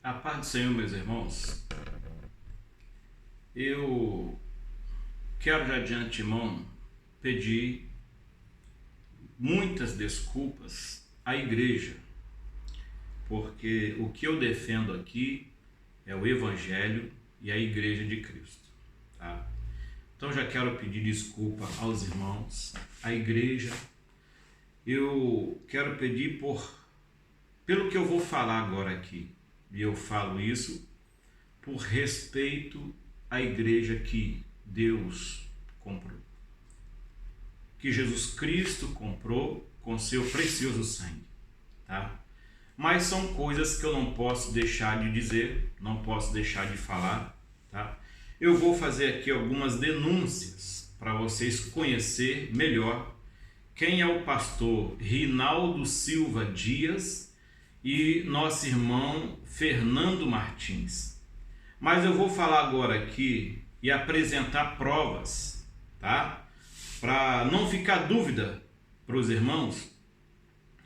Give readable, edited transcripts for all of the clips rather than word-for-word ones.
A paz do Senhor, meus irmãos. Eu quero já de antemão pedir muitas desculpas à igreja, porque o que eu defendo aqui é o Evangelho e a Igreja de Cristo, tá? Então já quero pedir desculpa aos irmãos, à igreja. Eu quero pedir pelo que eu vou falar agora aqui. E eu falo isso por respeito à igreja que Deus comprou, que Jesus Cristo comprou com seu precioso sangue, tá? Mas são coisas que eu não posso deixar de dizer, não posso deixar de falar, tá? Eu vou fazer aqui algumas denúncias para vocês conhecer melhor quem é o pastor Rinaldo Silva Dias e nosso irmão Fernando Martins. Mas eu vou falar agora aqui e apresentar provas, tá? Para não ficar dúvida para os irmãos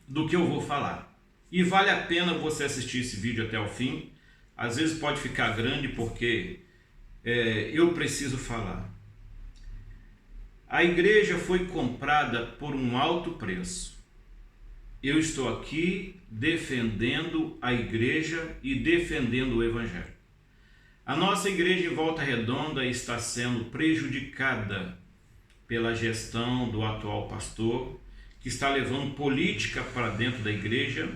do que eu vou falar. E vale a pena você assistir esse vídeo até o fim. Às vezes pode ficar grande porque eu preciso falar. A igreja foi comprada por um alto preço. Eu estou aqui defendendo a igreja e defendendo o Evangelho. A nossa igreja em Volta Redonda está sendo prejudicada pela gestão do atual pastor, que está levando política para dentro da igreja,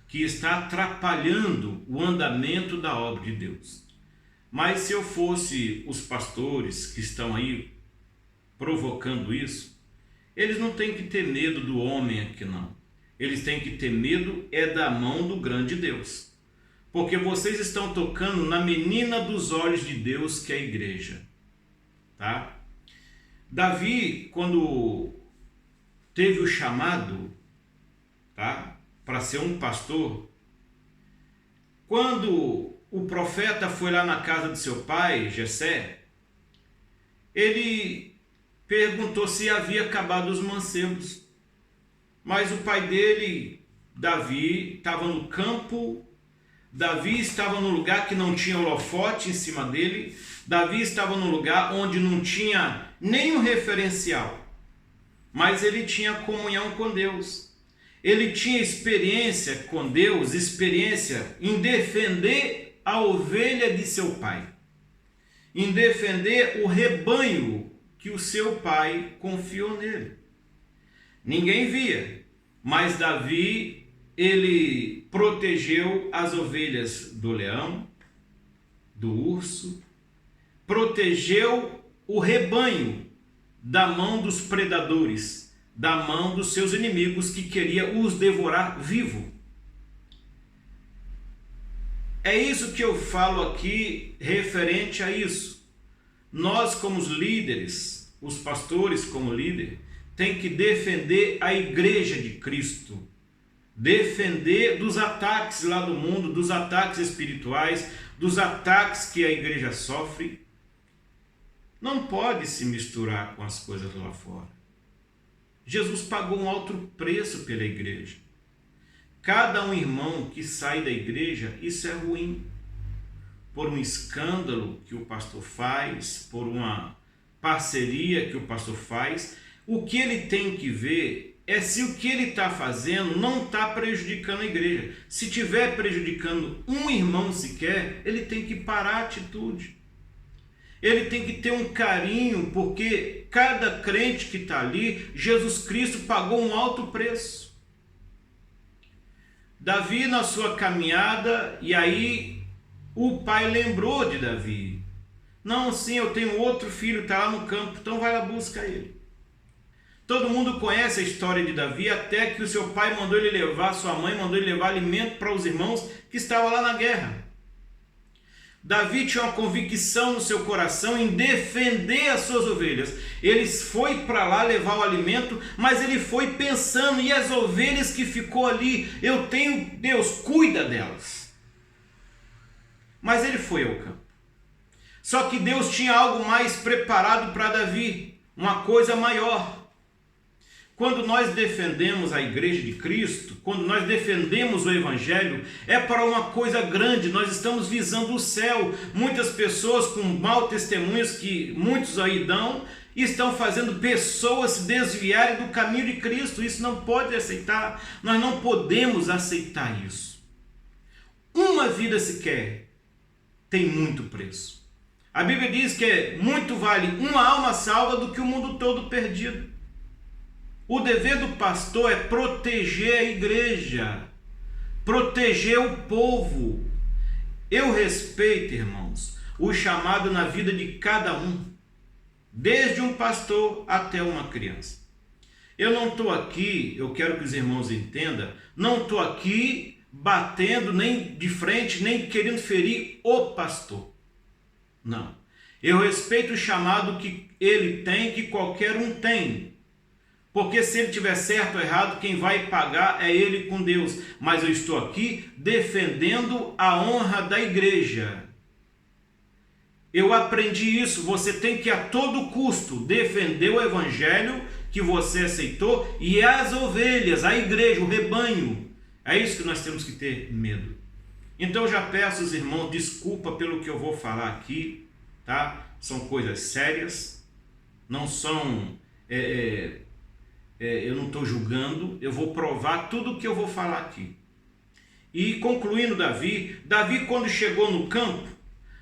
que está atrapalhando o andamento da obra de Deus. Mas se eu fosse os pastores que estão aí provocando isso, eles não têm que ter medo do homem aqui não. Eles têm que ter medo da mão do grande Deus. Porque vocês estão tocando na menina dos olhos de Deus, que é a igreja. Tá? Davi, quando teve o chamado, tá, para ser um pastor, quando o profeta foi lá na casa de seu pai, Jessé, ele perguntou se havia acabado os mancebos. Mas o pai dele, Davi, estava no campo. Davi estava no lugar que não tinha holofote em cima dele. Davi estava no lugar onde não tinha nenhum referencial. Mas ele tinha comunhão com Deus. Ele tinha experiência com Deus, experiência em defender a ovelha de seu pai. Em defender o rebanho que o seu pai confiou nele. Ninguém via, mas Davi, ele protegeu as ovelhas do leão, do urso, protegeu o rebanho da mão dos predadores, da mão dos seus inimigos que queria os devorar vivo. É isso que eu falo aqui referente a isso. Nós como os líderes, os pastores como líder, tem que defender a igreja de Cristo, defender dos ataques lá do mundo, dos ataques espirituais, dos ataques que a igreja sofre. Não pode se misturar com as coisas lá fora. Jesus pagou um alto preço pela igreja. Cada um irmão que sai da igreja, isso é ruim. Por um escândalo que o pastor faz, por uma parceria que o pastor faz, o que ele tem que ver é se o que ele está fazendo não está prejudicando a igreja. Se estiver prejudicando um irmão sequer, ele tem que parar a atitude. Ele tem que ter um carinho, porque cada crente que está ali, Jesus Cristo pagou um alto preço. Davi na sua caminhada, e aí o pai lembrou de Davi. Não, sim, eu tenho outro filho, está lá no campo, então vai lá buscar ele. Todo mundo conhece a história de Davi, até que o seu pai mandou ele levar, sua mãe mandou ele levar alimento para os irmãos que estavam lá na guerra. Davi tinha uma convicção no seu coração em defender as suas ovelhas. Ele foi para lá levar o alimento, mas ele foi pensando, e as ovelhas que ficou ali, eu tenho, Deus, cuida delas. Mas ele foi ao campo. Só que Deus tinha algo mais preparado para Davi, uma coisa maior. Quando nós defendemos a igreja de Cristo, quando nós defendemos o evangelho, é para uma coisa grande, nós estamos visando o céu. Muitas pessoas com mau testemunhos que muitos aí dão, estão fazendo pessoas se desviarem do caminho de Cristo. Isso não pode aceitar, nós não podemos aceitar isso. Uma vida sequer tem muito preço. A Bíblia diz que muito vale uma alma salva do que o mundo todo perdido. O dever do pastor é proteger a igreja, proteger o povo. Eu respeito, irmãos, o chamado na vida de cada um, desde um pastor até uma criança. Eu não estou aqui, eu quero que os irmãos entendam, não estou aqui batendo nem de frente, nem querendo ferir o pastor. Não. Eu respeito o chamado que ele tem, que qualquer um tem. Porque se ele tiver certo ou errado, quem vai pagar é ele com Deus. Mas eu estou aqui defendendo a honra da igreja. Eu aprendi isso. Você tem que a todo custo defender o evangelho que você aceitou e as ovelhas, a igreja, o rebanho. É isso que nós temos que ter medo. Então eu já peço aos irmãos desculpa pelo que eu vou falar aqui, tá? São coisas sérias, não são... eu não estou julgando, eu vou provar tudo o que eu vou falar aqui. E concluindo Davi quando chegou no campo,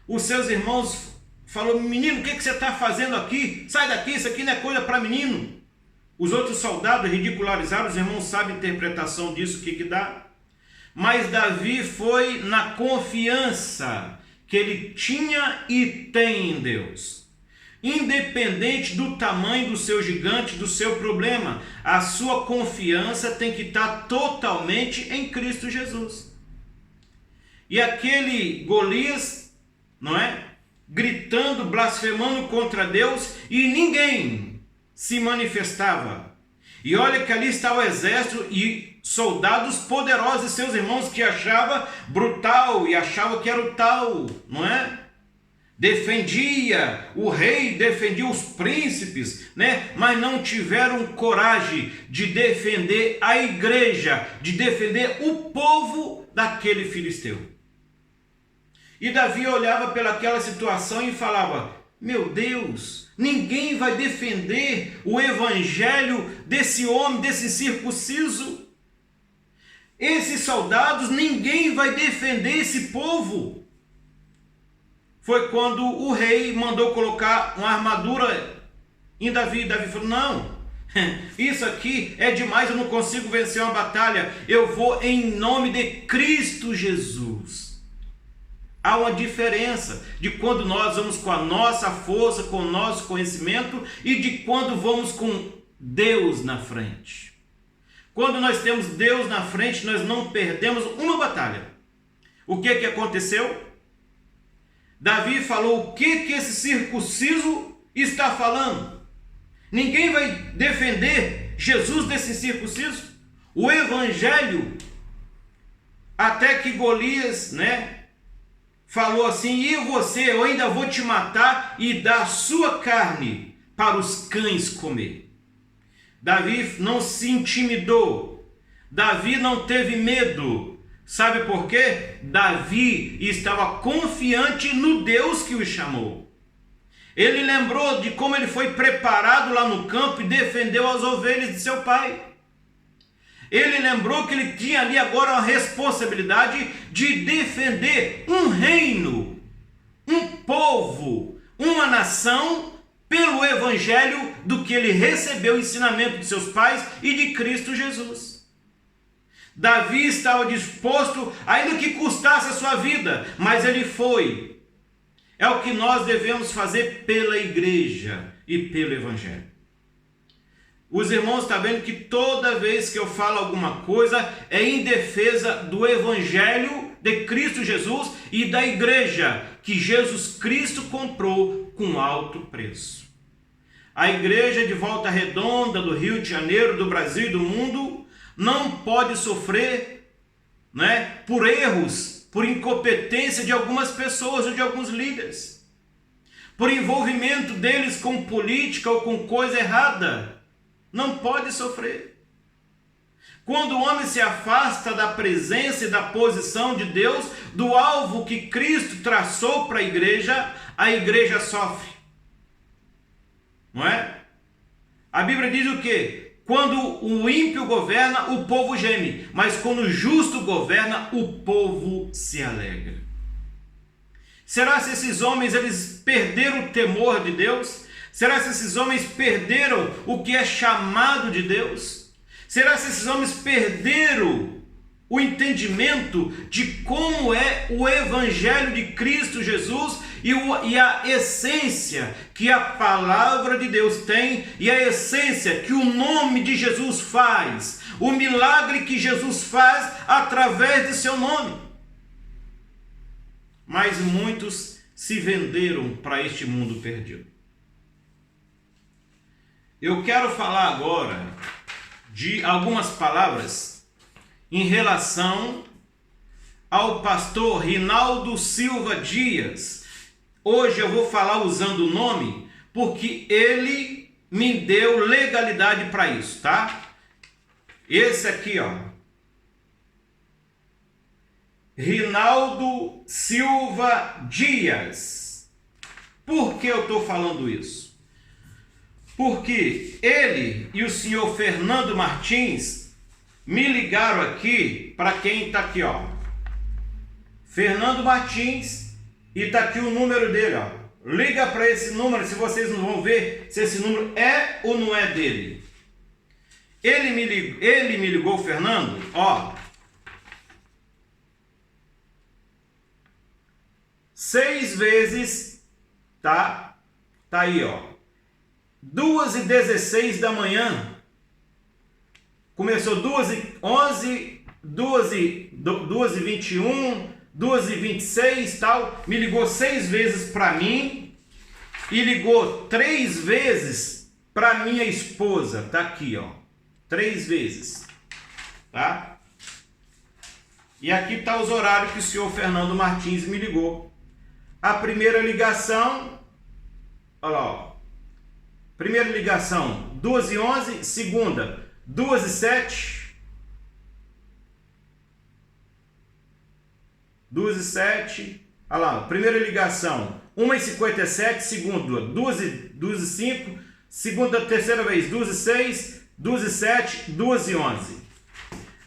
os seus irmãos falaram: menino, o que você está fazendo aqui? Sai daqui, isso aqui não é coisa para menino. Os outros soldados ridicularizaram, os irmãos sabem a interpretação disso, o que dá. Mas Davi foi na confiança que ele tinha e tem em Deus. Independente do tamanho do seu gigante, do seu problema, a sua confiança tem que estar totalmente em Cristo Jesus. E aquele Golias, não é? Gritando, blasfemando contra Deus, e ninguém se manifestava. E olha que ali estava o exército e soldados poderosos, seus irmãos, que achavam brutal e achavam que era o tal, não é? Defendia o rei, defendia os príncipes, né? Mas não tiveram coragem de defender a igreja, de defender o povo daquele filisteu. E Davi olhava pelaquela situação e falava: meu Deus, ninguém vai defender o evangelho desse homem, desse circunciso. Esses soldados, ninguém vai defender esse povo. Foi quando o rei mandou colocar uma armadura em Davi. Davi falou: não, isso aqui é demais, eu não consigo vencer uma batalha. Eu vou em nome de Cristo Jesus. Há uma diferença de quando nós vamos com a nossa força, com o nosso conhecimento, e de quando vamos com Deus na frente. Quando nós temos Deus na frente, nós não perdemos uma batalha. O que aconteceu? Davi falou: o que esse circunciso está falando? Ninguém vai defender Jesus desse circunciso? O evangelho, até que Golias, né, falou assim: e você, eu ainda vou te matar e dar a sua carne para os cães comer. Davi não se intimidou, Davi não teve medo. Sabe por quê? Davi estava confiante no Deus que o chamou. Ele lembrou de como ele foi preparado lá no campo e defendeu as ovelhas de seu pai. Ele lembrou que ele tinha ali agora a responsabilidade de defender um reino, um povo, uma nação, pelo evangelho do que ele recebeu o ensinamento de seus pais e de Cristo Jesus. Davi estava disposto, ainda que custasse a sua vida, mas ele foi. É o que nós devemos fazer pela igreja e pelo evangelho. Os irmãos estão vendo que toda vez que eu falo alguma coisa é em defesa do evangelho de Cristo Jesus e da igreja que Jesus Cristo comprou com alto preço. A igreja de Volta Redonda, do Rio de Janeiro, do Brasil e do mundo, não pode sofrer, né, por erros, por incompetência de algumas pessoas ou de alguns líderes, por envolvimento deles com política ou com coisa errada. Não pode sofrer. Quando o homem se afasta da presença e da posição de Deus, do alvo que Cristo traçou para a igreja sofre. Não é? A Bíblia diz o quê? Quando o ímpio governa, o povo geme. Mas quando o justo governa, o povo se alegra. Será que esses homens eles perderam o temor de Deus? Será que esses homens perderam o que é chamado de Deus? Será que esses homens perderam o entendimento de como é o Evangelho de Cristo Jesus e a essência que a palavra de Deus tem e a essência que o nome de Jesus faz, o milagre que Jesus faz através de seu nome? Mas muitos se venderam para este mundo perdido. Eu quero falar agora de algumas palavras em relação ao pastor Rinaldo Silva Dias. Hoje eu vou falar usando o nome porque ele me deu legalidade para isso, tá? Esse aqui, ó. Rinaldo Silva Dias. Por que eu estou falando isso? Porque ele e o senhor Fernando Martins me ligaram aqui, para quem está aqui, ó. Fernando Martins, e está aqui o número dele, ó. Liga para esse número, se vocês não vão ver se esse número é ou não é dele. Ele me ligou, Fernando, ó. 6 vezes, tá? Tá aí, ó. 2h16 da manhã. Começou 2h11, 2h21, 2h26 tal. Me ligou 6 vezes para mim e ligou 3 vezes para minha esposa. Tá aqui, ó. 3 vezes. Tá? E aqui tá os horários que o senhor Fernando Martins me ligou. A primeira ligação, olha lá, ó. Primeira ligação, 2h11, segunda, 2h07, 2h07, olha lá, primeira ligação, 1h57, segunda, 2h05, segunda, terceira vez, 2h06, 2h07, 2h11.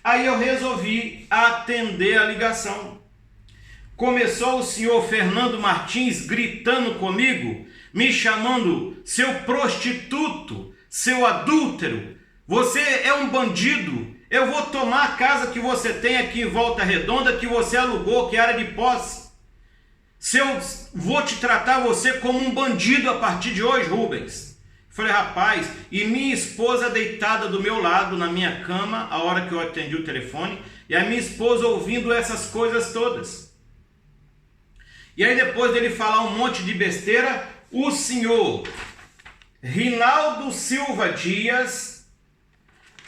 Aí eu resolvi atender a ligação. Começou o senhor Fernando Martins gritando comigo, me chamando seu prostituto, seu adúltero, você é um bandido, eu vou tomar a casa que você tem aqui em Volta Redonda, que você alugou, que é área de posse. Eu vou te tratar você como um bandido a partir de hoje, Rubens. Falei, rapaz, e minha esposa deitada do meu lado na minha cama, a hora que eu atendi o telefone, e a minha esposa ouvindo essas coisas todas. E aí depois dele falar um monte de besteira, o senhor Rinaldo Silva Dias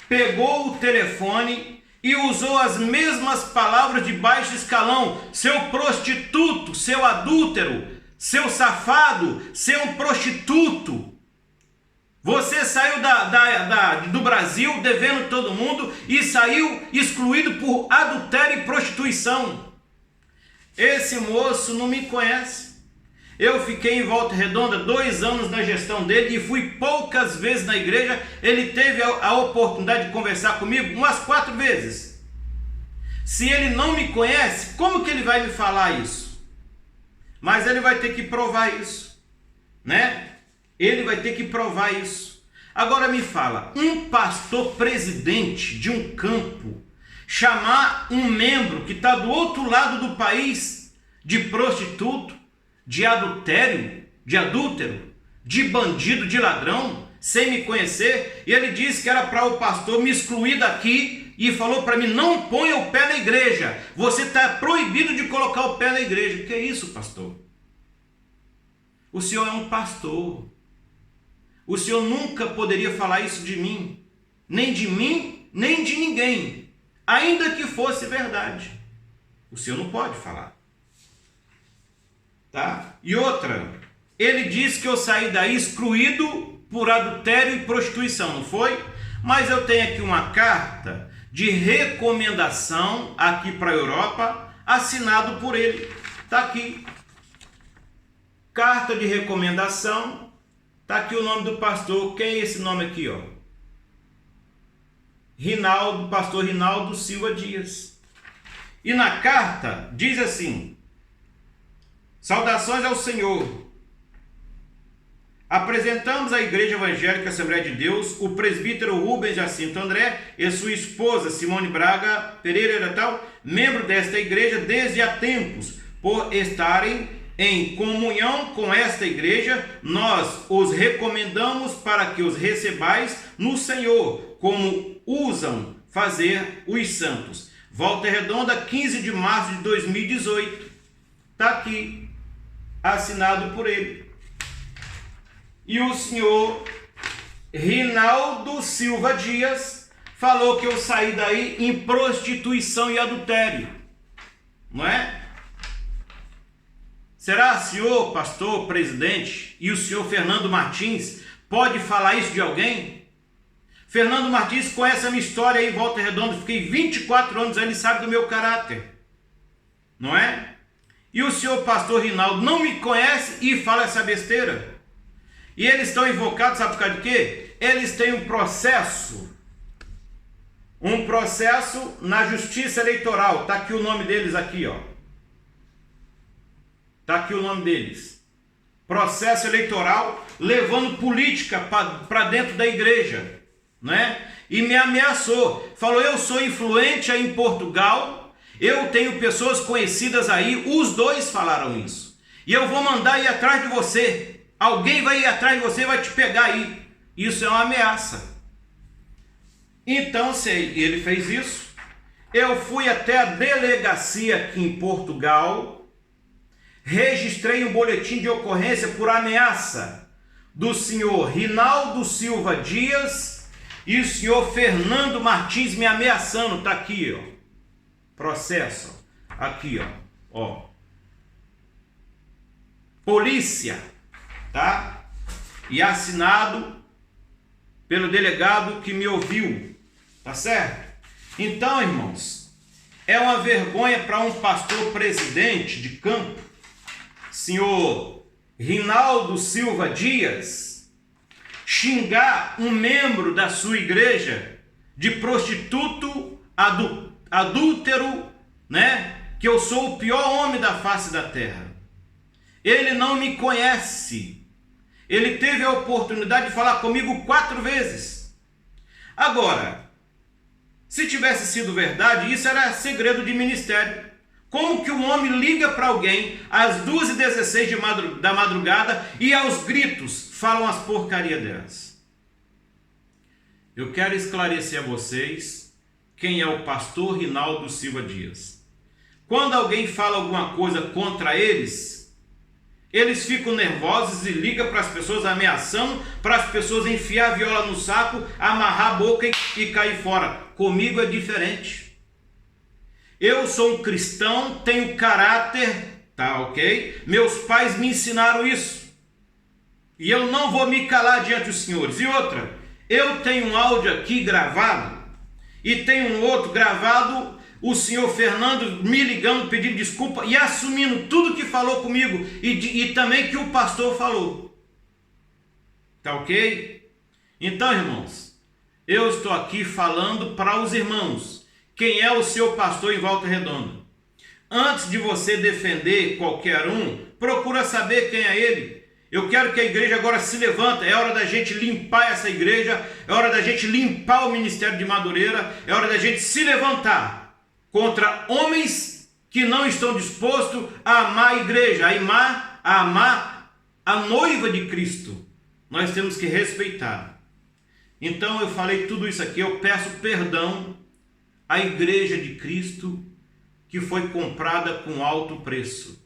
pegou o telefone e usou as mesmas palavras de baixo escalão. Seu prostituto, seu adúltero, seu safado, seu prostituto. Você saiu do Brasil devendo todo mundo e saiu excluído por adultério e prostituição. Esse moço não me conhece. Eu fiquei em Volta Redonda 2 anos na gestão dele e fui poucas vezes na igreja. Ele teve a oportunidade de conversar comigo umas 4 vezes. Se ele não me conhece, como que ele vai me falar isso? Mas ele vai ter que provar isso, né? Ele vai ter que provar isso. Agora me fala, um pastor presidente de um campo chamar um membro que está do outro lado do país de prostituto, de adultério, de adúltero, de bandido, de ladrão, sem me conhecer, e ele disse que era para o pastor me excluir daqui e falou para mim, não ponha o pé na igreja, você está proibido de colocar o pé na igreja. Que é isso, pastor? O senhor é um pastor. O senhor nunca poderia falar isso de mim, nem de ninguém, ainda que fosse verdade. O senhor não pode falar. Tá? E outra, ele disse que eu saí daí excluído por adultério e prostituição, não foi? Mas eu tenho aqui uma carta de recomendação aqui para a Europa, assinado por ele. Está aqui. Carta de recomendação. Está aqui o nome do pastor. Quem é esse nome aqui, ó? Pastor Rinaldo Silva Dias. E na carta diz assim: saudações ao Senhor. Apresentamos à Igreja Evangélica Assembleia de Deus o presbítero Rubens Jacinto André e sua esposa Simone Braga Pereira tal, membro desta igreja desde há tempos, por estarem em comunhão com esta igreja, nós os recomendamos para que os recebais no Senhor, como usam fazer os santos. Volta Redonda, 15 de março de 2018. Está aqui, assinado por ele. E o senhor Rinaldo Silva Dias falou que eu saí daí em prostituição e adultério. Não é? Será, senhor pastor, presidente, e o senhor Fernando Martins pode falar isso de alguém? Fernando Martins conhece a minha história aí em Volta Redonda. Fiquei 24 anos, ele sabe do meu caráter. Não é? E o senhor pastor Rinaldo não me conhece e fala essa besteira. E eles estão invocados, sabe por causa de quê? Eles têm um processo na justiça eleitoral. Está aqui o nome deles aqui, ó. Está aqui o nome deles. Processo eleitoral levando política para dentro da igreja, né? E me ameaçou. Falou, eu sou influente aí em Portugal, eu tenho pessoas conhecidas aí, os dois falaram isso. E eu vou mandar ir atrás de você. Alguém vai ir atrás de você e vai te pegar aí. Isso é uma ameaça. Então, se ele fez isso, eu fui até a delegacia aqui em Portugal, registrei um boletim de ocorrência por ameaça do senhor Rinaldo Silva Dias e o senhor Fernando Martins me ameaçando. Está aqui, ó. Processo. Aqui, ó. Polícia. Tá? E assinado pelo delegado que me ouviu, tá certo? Então, irmãos, é uma vergonha para um pastor presidente de campo, senhor Rinaldo Silva Dias, xingar um membro da sua igreja de prostituto, adúltero, né? Que eu sou o pior homem da face da terra. Ele não me conhece. Ele teve a oportunidade de falar comigo 4 vezes. Agora, se tivesse sido verdade, isso era segredo de ministério. Como que um homem liga para alguém às 2h16 da madrugada e aos gritos falam as porcarias delas? Eu quero esclarecer a vocês quem é o pastor Rinaldo Silva Dias. Quando alguém fala alguma coisa contra eles ficam nervosos e ligam para as pessoas ameaçando, para as pessoas enfiar a viola no saco, amarrar a boca e cair fora. Comigo é diferente. Eu sou um cristão, tenho caráter, tá ok? Meus pais me ensinaram isso. E eu não vou me calar diante dos senhores. E outra, eu tenho um áudio aqui gravado e tenho um outro gravado, o senhor Fernando me ligando, pedindo desculpa e assumindo tudo que falou comigo e também que o pastor falou. Tá ok? Então, irmãos, eu estou aqui falando para os irmãos. Quem é o seu pastor em Volta Redonda? Antes de você defender qualquer um, procura saber quem é ele. Eu quero que a igreja agora se levanta. É hora da gente limpar essa igreja. É hora da gente limpar o ministério de Madureira. É hora da gente se levantar contra homens que não estão dispostos a amar a igreja, a amar a noiva de Cristo. Nós temos que respeitar. Então eu falei tudo isso aqui, eu peço perdão à igreja de Cristo que foi comprada com alto preço.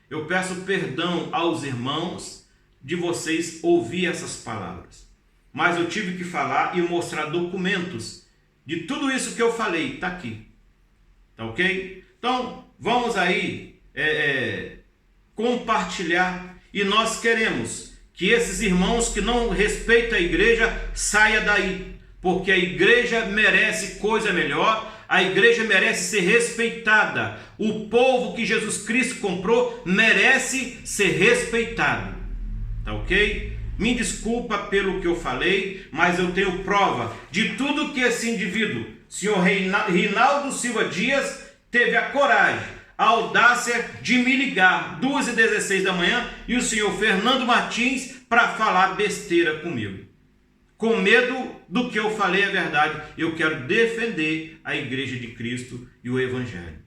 Eu peço perdão aos irmãos de vocês ouvir essas palavras. Mas eu tive que falar e mostrar documentos de tudo isso que eu falei, está aqui. Tá ok? Então, vamos aí compartilhar. E nós queremos que esses irmãos que não respeitam a igreja saia daí, porque a igreja merece coisa melhor, a igreja merece ser respeitada. O povo que Jesus Cristo comprou merece ser respeitado. Tá ok? Me desculpa pelo que eu falei, mas eu tenho prova de tudo que esse indivíduo, senhor Reinaldo Silva Dias, teve a coragem, a audácia de me ligar 2h16 da manhã e o senhor Fernando Martins para falar besteira comigo. Com medo do que eu falei a verdade, eu quero defender a Igreja de Cristo e o Evangelho.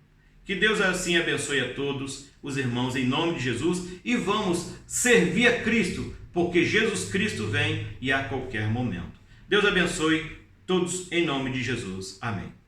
Que Deus assim abençoe a todos os irmãos em nome de Jesus e vamos servir a Cristo, porque Jesus Cristo vem e a qualquer momento. Deus abençoe todos em nome de Jesus. Amém.